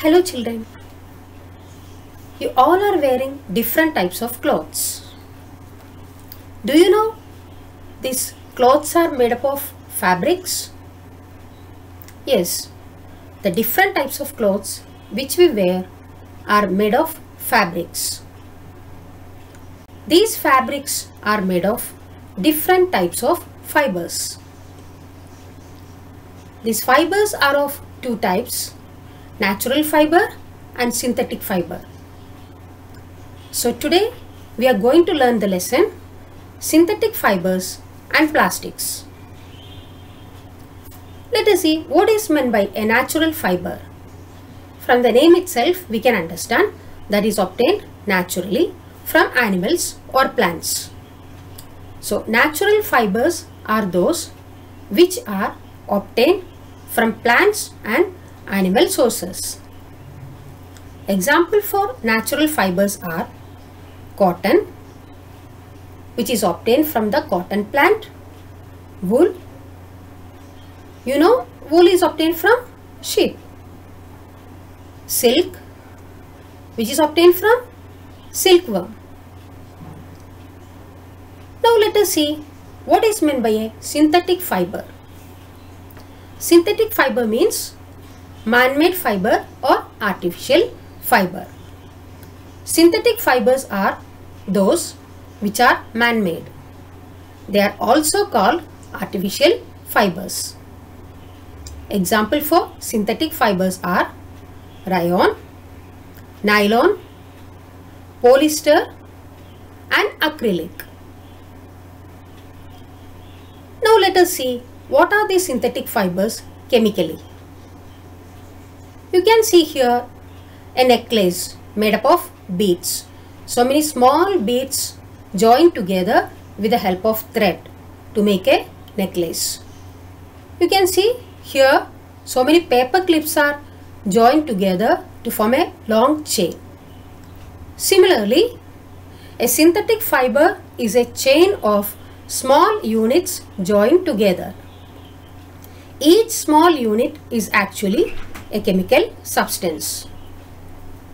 Hello children, you all are wearing different types of clothes. Do you know these clothes are made up of fabrics? Yes, the different types of clothes which we wear are made of fabrics. These fabrics are made of different types of fibers. These fibers are of two types, natural fiber and synthetic fiber. So today we are going to learn the lesson synthetic fibers and plastics. Let us see what is meant by a natural fiber. From the name itself we can understand that is obtained naturally from animals or plants. So natural fibers are those which are obtained from plants and animal sources. Example for natural fibers are cotton, which is obtained from the cotton plant, wool. You know, wool is obtained from sheep. Silk, which is obtained from silkworm. Now let us see what is meant by a synthetic fiber. Synthetic fiber means man-made fiber or artificial fiber. Synthetic fibers are those which are man-made. They are also called artificial fibers. Example for synthetic fibers are rayon, nylon, polyester and acrylic. Now let us see what are these synthetic fibers chemically. You can see here a necklace made up of beads. So many small beads joined together with the help of thread to make a necklace. You can see here so many paper clips are joined together to form a long chain. Similarly, a synthetic fiber is a chain of small units joined together. Each small unit is actually a chemical substance.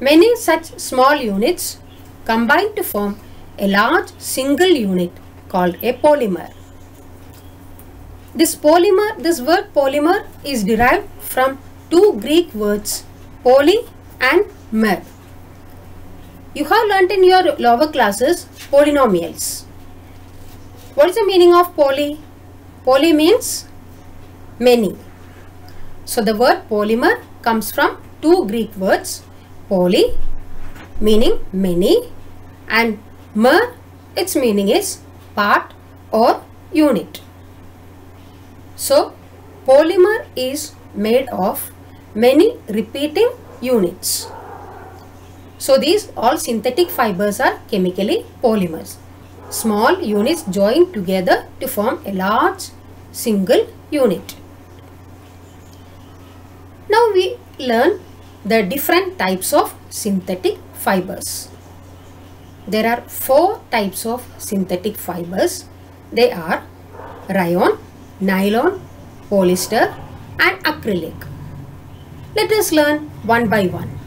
Many such small units combine to form a large single unit called a polymer. This word polymer is derived from two Greek words poly and mer. You have learnt in your lower classes polynomials. What is the meaning of poly? Poly means many. So the word polymer comes from two Greek words poly meaning many and mer, its meaning is part or unit. So polymer is made of many repeating units. So these all synthetic fibers are chemically polymers. Small units joined together to form a large single unit. Now we learn the different types of synthetic fibers. There are four types of synthetic fibers. They are rayon, nylon, polyester and acrylic. Let us learn one by one.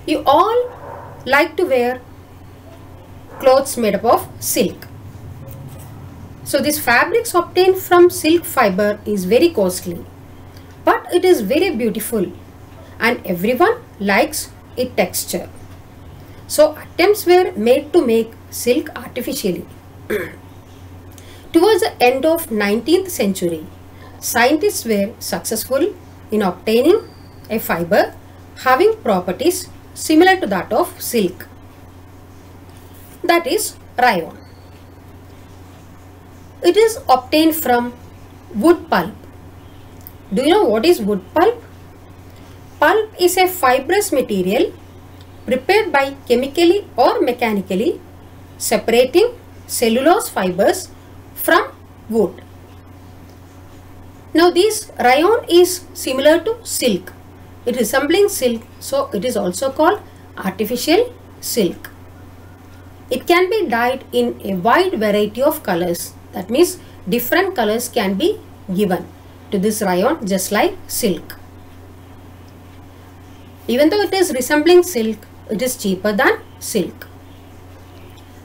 You all like to wear clothes made up of silk. So this fabrics obtained from silk fiber is very costly, but it is very beautiful and everyone likes its texture. So attempts were made to make silk artificially. Towards the end of 19th century, scientists were successful in obtaining a fiber having properties similar to that of silk. That is rayon. It is obtained from wood pulp. Do you know what is wood pulp? Pulp is a fibrous material prepared by chemically or mechanically separating cellulose fibers from wood. Now this rayon is similar to silk. It resembling silk, so it is also called artificial silk. It can be dyed in a wide variety of colors. That means different colors can be given to this rayon just like silk. Even though it is resembling silk, it is cheaper than silk.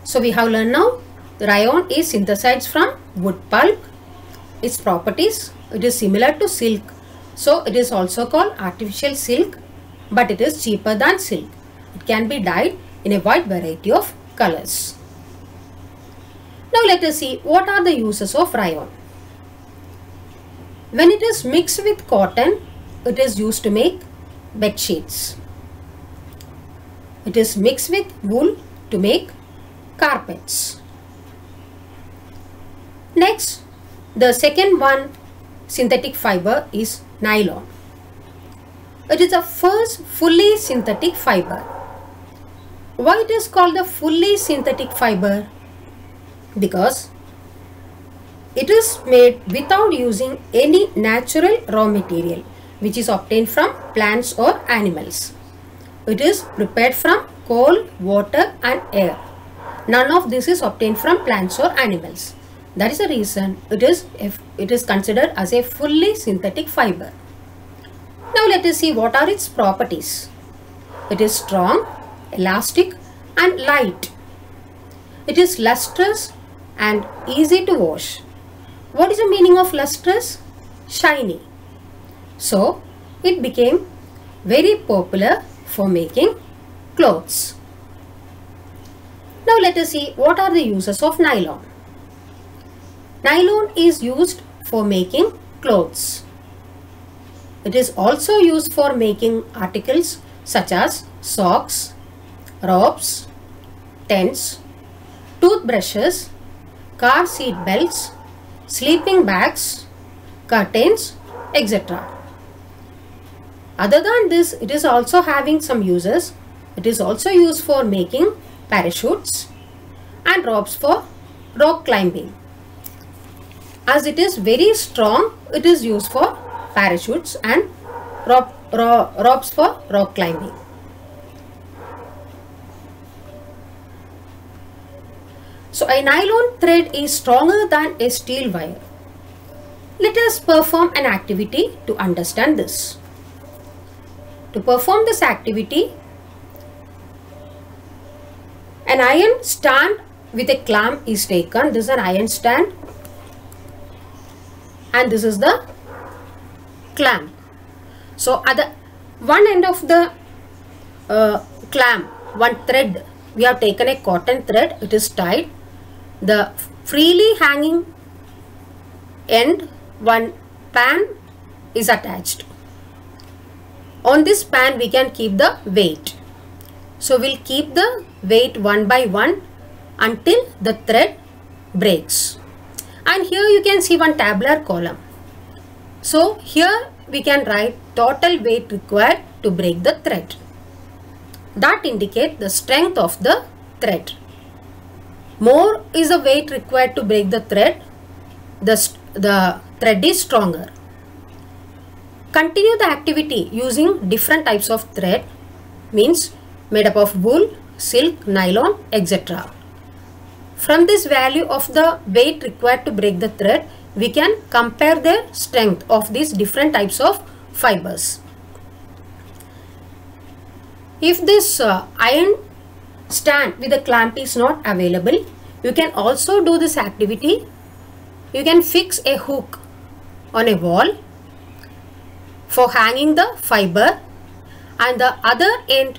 So we have learned now the rayon is synthesized from wood pulp. Its properties, it is similar to silk. So it is also called artificial silk, but it is cheaper than silk. It can be dyed in a wide variety of colors. Now let us see what are the uses of rayon. When it is mixed with cotton, it is used to make bed sheets. It is mixed with wool to make carpets. Next, the second one synthetic fiber is nylon. It is the first fully synthetic fiber. Why it is called the fully synthetic fiber? Because it is made without using any natural raw material which is obtained from plants or animals. It is prepared from coal, water and air. None of this is obtained from plants or animals. That is the reason it is considered as a fully synthetic fiber. Now let us see what are its properties. It is strong, elastic and light. It is lustrous and easy to wash. What is the meaning of lustrous? Shiny. So it became very popular for making clothes. Now let us see what are the uses of nylon. Nylon is used for making clothes. It is also used for making articles such as socks, robes, tents, toothbrushes, car seat belts, sleeping bags, curtains, etc. Other than this, it is also having some uses. It is also used for making parachutes and ropes for rock climbing. As it is very strong, it is used for parachutes and ropes for rock climbing. So a nylon thread is stronger than a steel wire. Let us perform an activity to understand this. To perform this activity, an iron stand with a clamp is taken. This is an iron stand and this is the clamp. So at the one end of the clamp, one thread, we have taken a cotton thread. It is tied. The freely hanging end, one pan is attached. On this pan we can keep the weight. So we'll keep the weight one by one until the thread breaks. And here you can see one tabular column. So here we can write total weight required to break the thread. That indicates the strength of the thread. More is the weight required to break the thread, the thread is stronger. Continue the activity using different types of thread, means made up of wool, silk, nylon, etc. From this value of the weight required to break the thread, we can compare the strength of these different types of fibers. If this iron stand with a clamp is not available, you can also do this activity. You can fix a hook on a wall for hanging the fiber, and the other end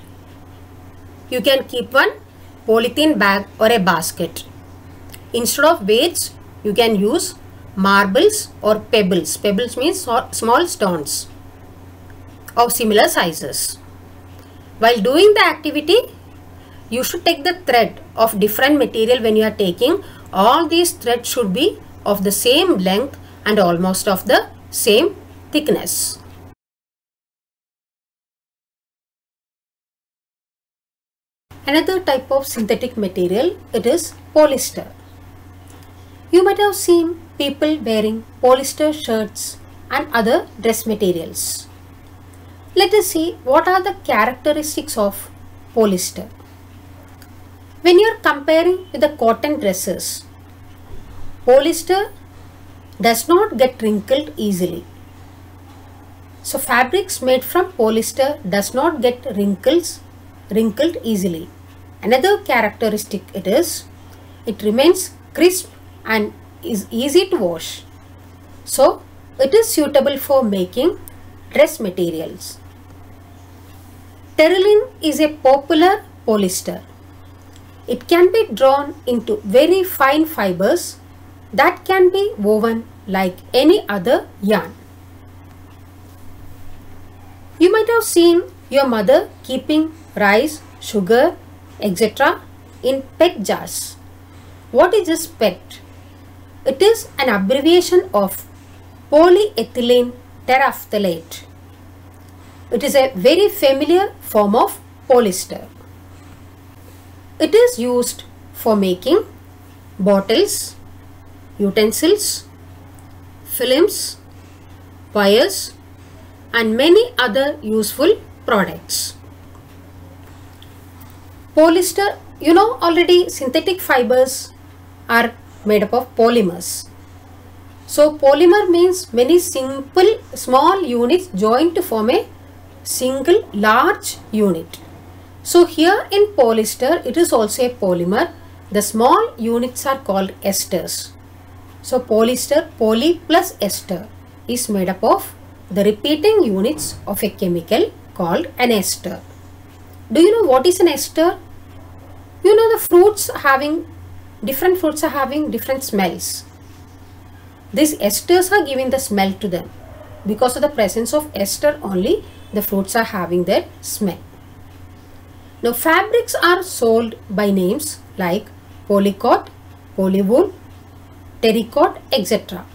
you can keep one polythene bag or a basket. Instead of weights, you can use marbles or pebbles. Pebbles means small stones of similar sizes. While doing the activity, you should take the thread of different material. When you are taking, all these threads should be of the same length and almost of the same thickness. Another type of synthetic material, it is polyester. You might have seen people wearing polyester shirts and other dress materials. Let us see what are the characteristics of polyester. When you are comparing with the cotton dresses, polyester does not get wrinkled easily. So fabrics made from polyester does not get wrinkled easily. Another characteristic it remains crisp and is easy to wash. So it is suitable for making dress materials. Terylene is a popular polyester. It can be drawn into very fine fibers that can be woven like any other yarn. You might have seen your mother keeping rice, sugar, etc. in PET jars. What is this PET? It is an abbreviation of polyethylene terephthalate. It is a very familiar form of polyester. It is used for making bottles, utensils, films, wires, and many other useful products. Polyester, you know already, synthetic fibers are made up of polymers. So polymer means many simple small units joined to form a single large unit. So here in polyester, it is also a polymer. The small units are called esters. So polyester, poly plus ester, is made up of the repeating units of a chemical called an ester. Do you know what is an ester? You know the different fruits are having different smells. These esters are giving the smell to them. Because of the presence of ester only, the fruits are having their smell. Now fabrics are sold by names like polycot, polywool, terrycot, etc.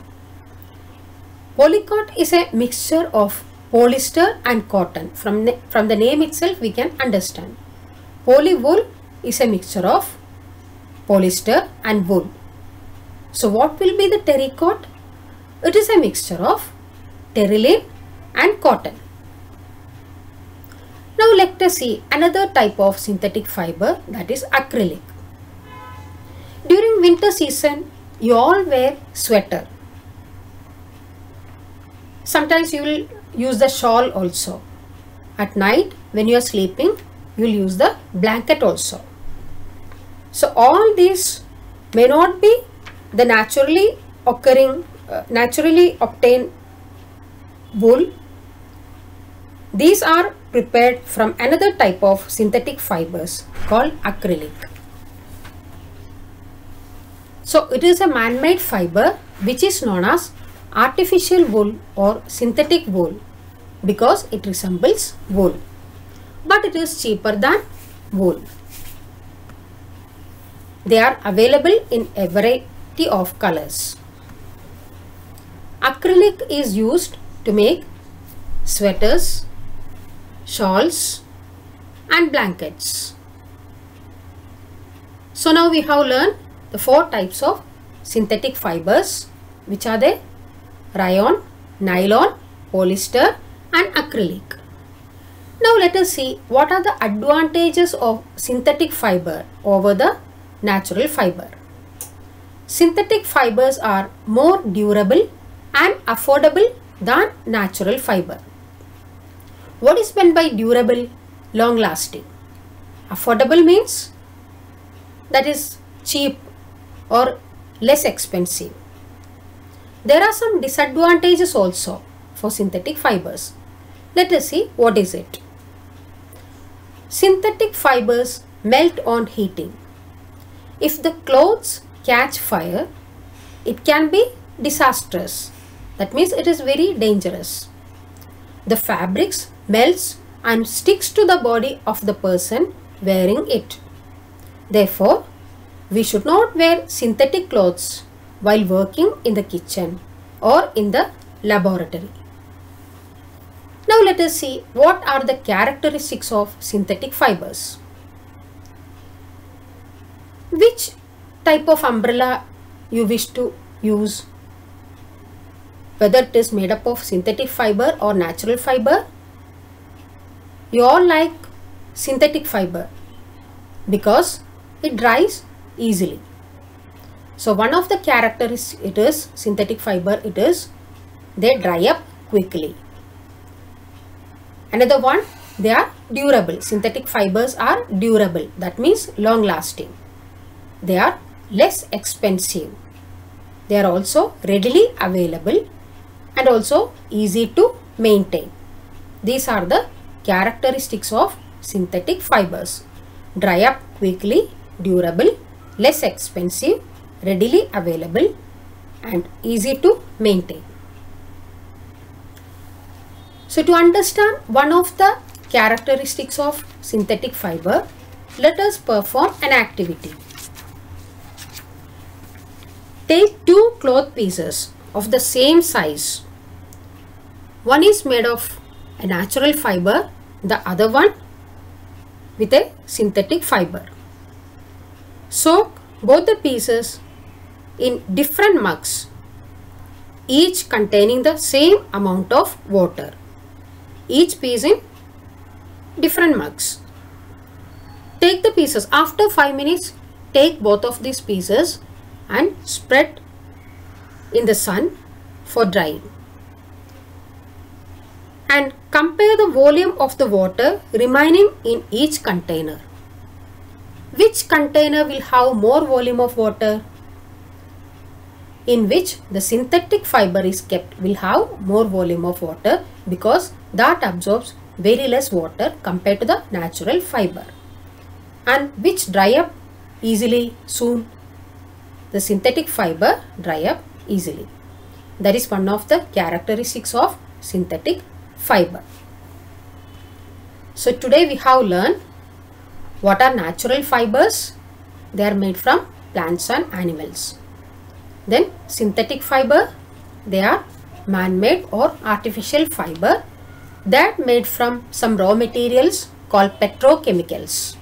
Polycot is a mixture of polyester and cotton. From the name itself we can understand. Polywool is a mixture of polyester and wool. So what will be the terrycot? It is a mixture of terylene and cotton. Now let us see another type of synthetic fiber, that is acrylic. During winter season, you all wear sweater. Sometimes you will use the shawl also. At night when you are sleeping, you will use the blanket also. So all these may not be the naturally obtained wool. These are prepared from another type of synthetic fibers called acrylic. So it is a man-made fiber which is known as artificial wool or synthetic wool because it resembles wool, but it is cheaper than wool. They are available in a variety of colors. Acrylic is used to make sweaters, shawls and blankets. So now we have learned the 4 types of synthetic fibers, which are the rayon, nylon, polyester and acrylic. Now let us see what are the advantages of synthetic fiber over the natural fiber. Synthetic fibers are more durable and affordable than natural fiber. What is meant by durable? Long lasting. Affordable means that is cheap or less expensive. There are some disadvantages also for synthetic fibers. Let us see what is it. Synthetic fibers melt on heating. If the clothes catch fire, it can be disastrous. That means it is very dangerous. The fabrics melts and sticks to the body of the person wearing it. Therefore, we should not wear synthetic clothes while working in the kitchen or in the laboratory. Now let us see what are the characteristics of synthetic fibers. Which type of umbrella you wish to use? Whether it is made up of synthetic fiber or natural fiber? You all like synthetic fiber because it dries easily. So one of the characteristics it is synthetic fiber, it is they dry up quickly. Another one, they are durable. Synthetic fibers are durable. That means long lasting. They are less expensive. They are also readily available and also easy to maintain. These are the characteristics of synthetic fibers. Dry up quickly, durable, less expensive, readily available and easy to maintain. So to understand one of the characteristics of synthetic fiber, let us perform an activity. Take two cloth pieces of the same size. One is made of a natural fiber, the other one with a synthetic fiber. Soak both the pieces in different mugs, each containing the same amount of water. Each piece in different mugs. Take the pieces. After 5 minutes, take both of these pieces and spread in the sun for drying. And compare the volume of the water remaining in each container. Which container will have more volume of water? In which the synthetic fiber is kept will have more volume of water because that absorbs very less water compared to the natural fiber, and which dry up easily soon. The synthetic fiber dry up easily. That is one of the characteristics of synthetic fiber. So today we have learned what are natural fibers. They are made from plants and animals. Then synthetic fiber, they are man-made or artificial fiber that made from some raw materials called petrochemicals.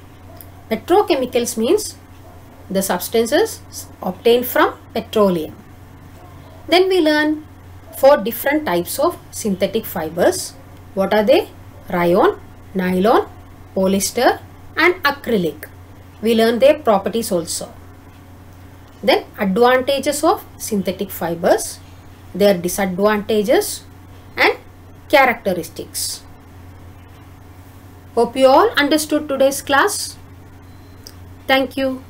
Petrochemicals means the substances obtained from petroleum. Then we learn 4 different types of synthetic fibers. What are they? Rayon, nylon, polyester and acrylic. We learn their properties also. Then advantages of synthetic fibers, their disadvantages and characteristics. Hope you all understood today's class. Thank you.